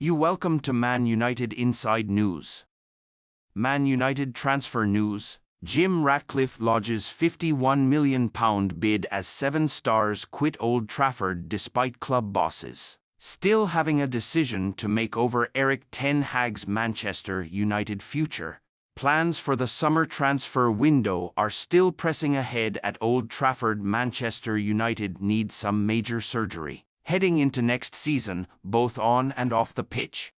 You welcome to Man United Inside News. Man United transfer news. Jim Ratcliffe lodges £51 million bid as 7 stars quit Old Trafford despite club bosses still having a decision to make over Erik ten Hag's Manchester United future. Plans for the summer transfer window are still pressing ahead at Old Trafford. Manchester United need some major surgery heading into next season, both on and off the pitch.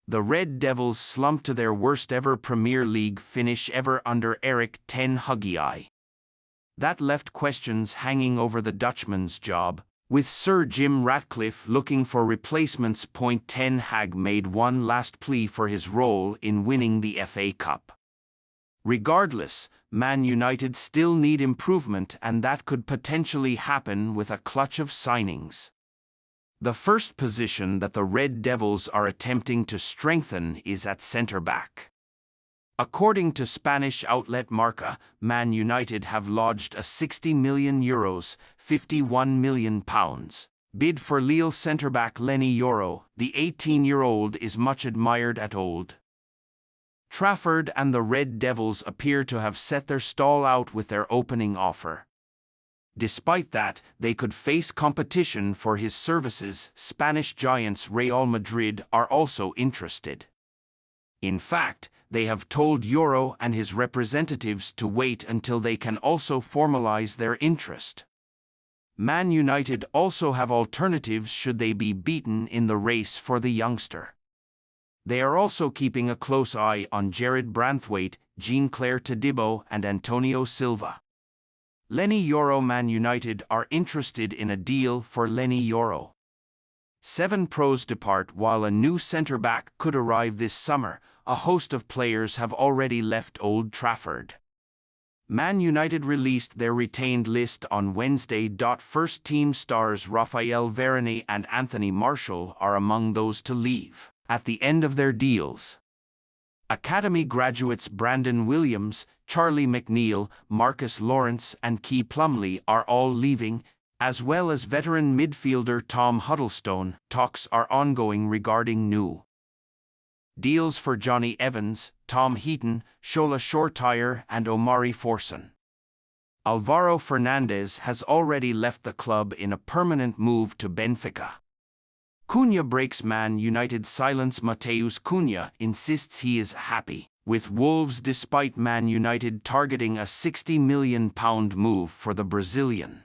The Red Devils slumped to their worst-ever Premier League finish ever under Erik ten Hag. That left questions hanging over the Dutchman's job, with Sir Jim Ratcliffe looking for replacements. Ten Hag made one last plea for his role in winning the FA Cup. Regardless, Man United still need improvement, and that could potentially happen with a clutch of signings. The first position that the Red Devils are attempting to strengthen is at centre-back. According to Spanish outlet Marca, Man United have lodged a €60 million, £51 million, bid for Lille centre-back Leny Yoro. The 18-year-old is much admired at Old Trafford, and the Red Devils appear to have set their stall out with their opening offer. Despite that, they could face competition for his services. Spanish giants Real Madrid are also interested. In fact, they have told Yoro and his representatives to wait until they can also formalize their interest. Man United also have alternatives should they be beaten in the race for the youngster. They are also keeping a close eye on Jared Branthwaite, Jean-Claire Todibo, and Antonio Silva. Leny Yoro. Man United are interested in a deal for Leny Yoro. 7 pros depart while a new centre-back could arrive this summer. A host of players have already left Old Trafford. Man United released their retained list on Wednesday. First-team stars Raphael Varane and Anthony Martial are among those to leave at the end of their deals. Academy graduates Brandon Williams, Charlie McNeil, Marcus Lawrence, and Key Plumlee are all leaving, as well as veteran midfielder Tom Huddlestone. Talks are ongoing regarding new deals for Johnny Evans, Tom Heaton, Shola Shoretire, and Omari Forson. Alvaro Fernandez has already left the club in a permanent move to Benfica. Cunha breaks Man United silence. Mateus Cunha insists he is happy with Wolves despite Man United targeting a £60 million move for the Brazilian.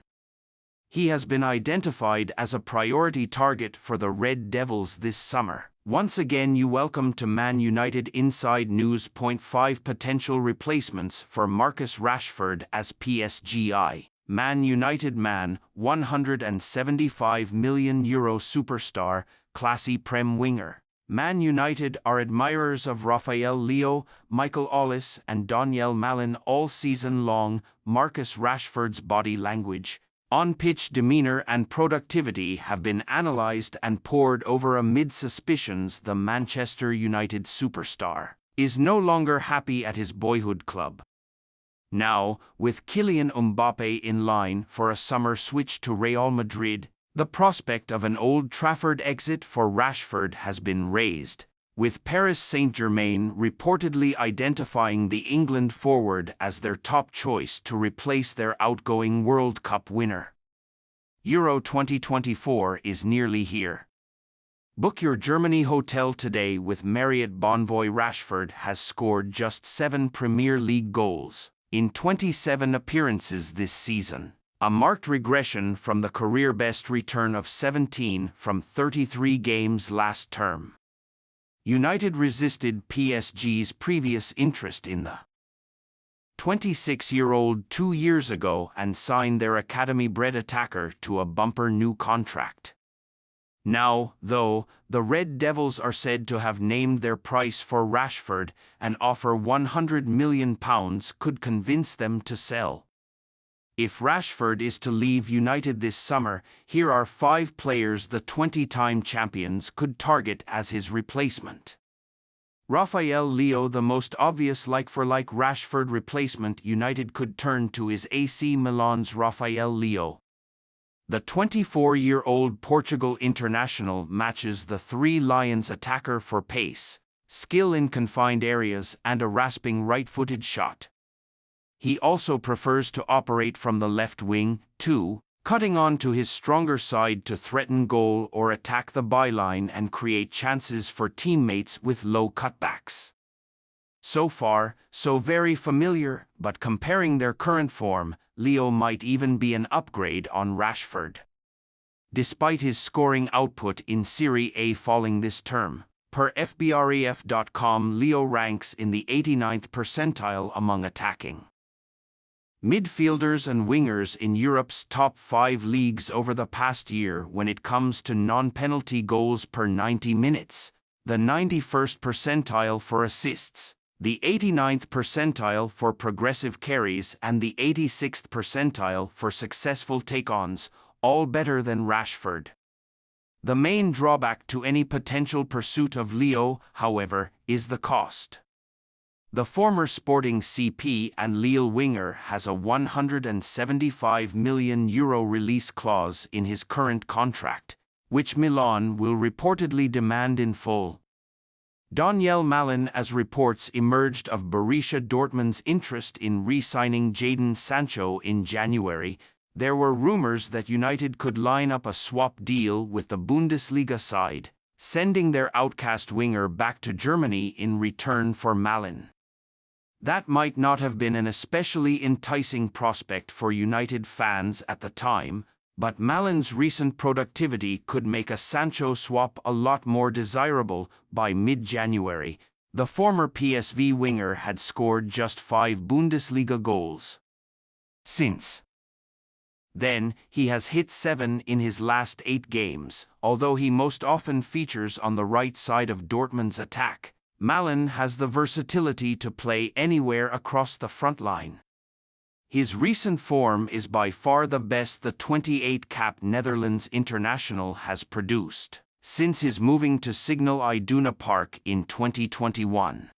He has been identified as a priority target for the Red Devils this summer. Once again, you welcome to Man United Inside News. 5 potential replacements for Marcus Rashford as PSG. Man United. €175 million superstar, classy Prem winger. Man United are admirers of Rafael Leo, Michael Olise, and Daniel Malin all season long. Marcus Rashford's body language, on-pitch demeanor, and productivity have been analyzed and pored over amid suspicions the Manchester United superstar is no longer happy at his boyhood club. Now, with Kylian Mbappe in line for a summer switch to Real Madrid, the prospect of an Old Trafford exit for Rashford has been raised, with Paris Saint-Germain reportedly identifying the England forward as their top choice to replace their outgoing World Cup winner. Euro 2024 is nearly here. Book your Germany hotel today with Marriott Bonvoy. Rashford has scored just 7 Premier League goals in 27 appearances this season, a marked regression from the career-best return of 17 from 33 games last term. United resisted PSG's previous interest in the 26-year-old 2 years ago and signed their academy-bred attacker to a bumper new contract. Now, though, the Red Devils are said to have named their price for Rashford. An offer £100 million could convince them to sell. If Rashford is to leave United this summer, here are 5 players the 20-time champions could target as his replacement. Rafael Leo. The most obvious like-for-like Rashford replacement United could turn to is AC Milan's Rafael Leo. The 24-year-old Portugal international matches the Three Lions attacker for pace, skill in confined areas, and a rasping right-footed shot. He also prefers to operate from the left wing, too, cutting on to his stronger side to threaten goal or attack the byline and create chances for teammates with low cutbacks. So far, so very familiar, but comparing their current form, Leo might even be an upgrade on Rashford. Despite his scoring output in Serie A falling this term, per FBref.com, Leo ranks in the 89th percentile among attacking midfielders and wingers in Europe's top 5 leagues over the past year when it comes to non-penalty goals per 90 minutes, the 91st percentile for assists, the 89th percentile for progressive carries, and the 86th percentile for successful take-ons, all better than Rashford. The main drawback to any potential pursuit of Leo, however, is the cost. The former Sporting CP and Lille winger has a €175 million release clause in his current contract, which Milan will reportedly demand in full. Daniel Malin, as reports emerged of Borussia Dortmund's interest in re-signing Jadon Sancho in January, there were rumors that United could line up a swap deal with the Bundesliga side, sending their outcast winger back to Germany in return for Malin. That might not have been an especially enticing prospect for United fans at the time, but Malin's recent productivity could make a Sancho swap a lot more desirable. By mid-January, the former PSV winger had scored just 5 Bundesliga goals. Since then, he has hit 7 in his last 8 games, although he most often features on the right side of Dortmund's attack. Malin has the versatility to play anywhere across the front line. His recent form is by far the best the 28-cap Netherlands international has produced since his moving to Signal Iduna Park in 2021.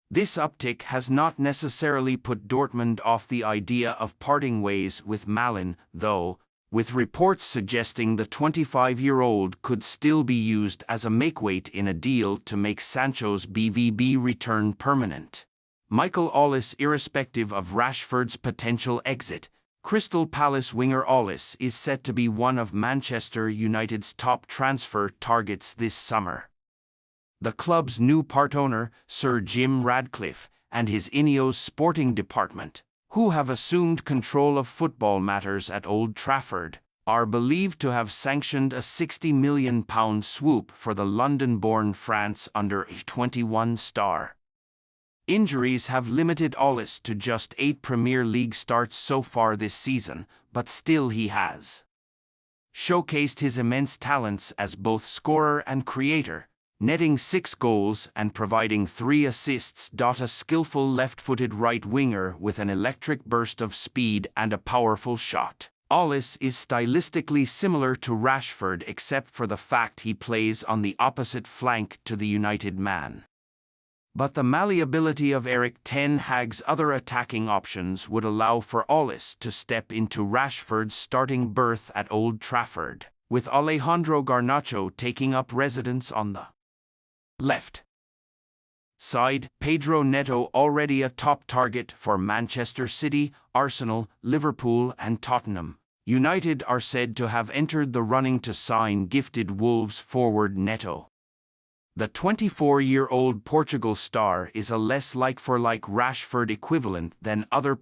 This uptick has not necessarily put Dortmund off the idea of parting ways with Malin, though, with reports suggesting the 25-year-old could still be used as a makeweight in a deal to make Sancho's BVB return permanent. Michael Olise. Irrespective of Rashford's potential exit, Crystal Palace winger Olise is set to be one of Manchester United's top transfer targets this summer. The club's new part owner, Sir Jim Ratcliffe, and his Ineos sporting department, who have assumed control of football matters at Old Trafford, are believed to have sanctioned a £60 million swoop for the London-born France under-21 star. Injuries have limited Olise to just 8 Premier League starts so far this season, but still he has showcased his immense talents as both scorer and creator, netting 6 goals and providing 3 assists. A skillful left-footed right winger with an electric burst of speed and a powerful shot. Olise is stylistically similar to Rashford except for the fact he plays on the opposite flank to the United man. But the malleability of Erik ten Hag's other attacking options would allow for Olise to step into Rashford's starting berth at Old Trafford, with Alejandro Garnacho taking up residence on the left side. Pedro Neto, already a top target for Manchester City, Arsenal, Liverpool and Tottenham. United are said to have entered the running to sign gifted Wolves forward Neto. The 24-year-old Portugal star is a less like-for-like Rashford equivalent than other